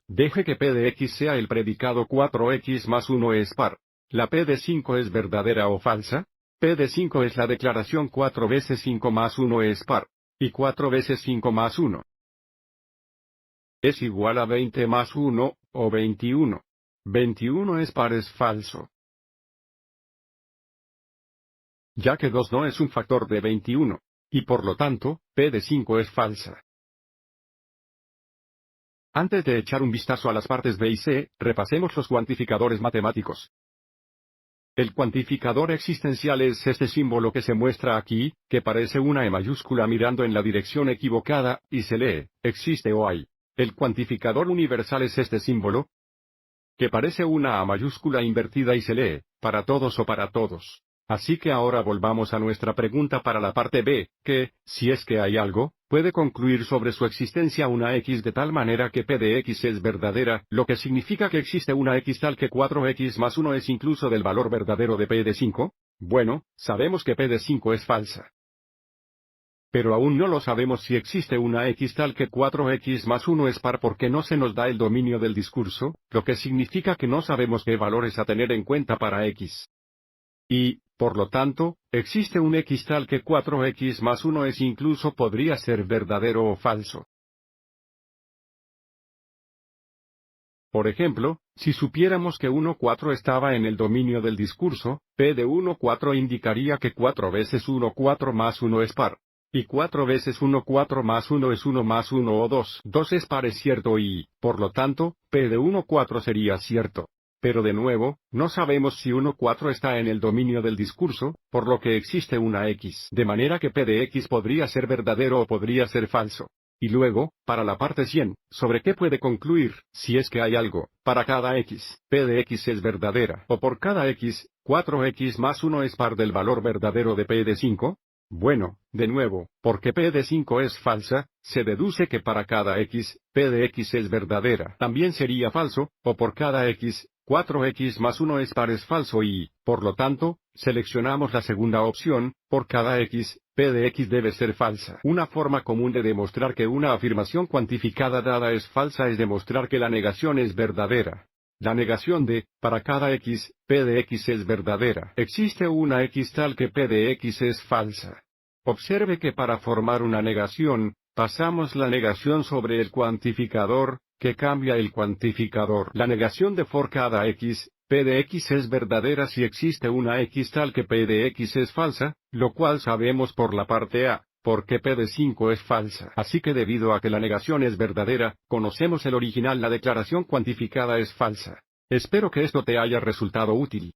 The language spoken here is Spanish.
Deje que P de X sea el predicado 4X más 1 es par. ¿La P de 5 es verdadera o falsa? P de 5 es la declaración 4 veces 5 más 1 es par. Y 4 veces 5 más 1 es igual a 20 más 1, o 21. 21 es par es falso. Ya que 2 no es un factor de 21. Y por lo tanto, P de 5 es falsa. Antes de echar un vistazo a las partes B y C, repasemos los cuantificadores matemáticos. El cuantificador existencial es este símbolo que se muestra aquí, que parece una E mayúscula mirando en la dirección equivocada, y se lee, existe o hay. El cuantificador universal es este símbolo, que parece una A mayúscula invertida y se lee, para todos o para todos. Así que ahora volvamos a nuestra pregunta para la parte B, que, si es que hay algo, puede concluir sobre su existencia una X de tal manera que P de X es verdadera, lo que significa que existe una X tal que 4X más 1 es incluso del valor verdadero de P de 5. Bueno, sabemos que P de 5 es falsa. Pero aún no lo sabemos si existe una X tal que 4X más 1 es par porque no se nos da el dominio del discurso, lo que significa que no sabemos qué valores a tener en cuenta para X. Y, por lo tanto, existe un X tal que 4X más 1 es incluso podría ser verdadero o falso. Por ejemplo, si supiéramos que 1, 4 estaba en el dominio del discurso, P de 1, 4 indicaría que 4 veces 1, 4 más 1 es par. Y 4 veces 1, 4 más 1 es 1 más 1 o 2. 2 es par es cierto y, por lo tanto, P de 1, 4 sería cierto. Pero de nuevo, no sabemos si 1, 4 está en el dominio del discurso, por lo que existe una X. De manera que P de X podría ser verdadero o podría ser falso. Y luego, para la parte 100, ¿sobre qué puede concluir, si es que hay algo, para cada X, P de X es verdadera, o por cada X, 4X más 1 es par del valor verdadero de P de 5? Bueno, de nuevo, porque P de 5 es falsa, se deduce que para cada X, P de X es verdadera. También sería falso, o por cada X, 4X más 1 es par es falso y, por lo tanto, seleccionamos la segunda opción, por cada X, P de X debe ser falsa. Una forma común de demostrar que una afirmación cuantificada dada es falsa es demostrar que la negación es verdadera. La negación de, para cada X, P de X es verdadera. Existe una X tal que P de X es falsa. Observe que para formar una negación, pasamos la negación sobre el cuantificador, que cambia el cuantificador. La negación de for cada X, P de X es verdadera si existe una X tal que P de X es falsa, lo cual sabemos por la parte A. Porque P de 5 es falsa. Así que debido a que la negación es verdadera, conocemos el original, la declaración cuantificada es falsa. Espero que esto te haya resultado útil.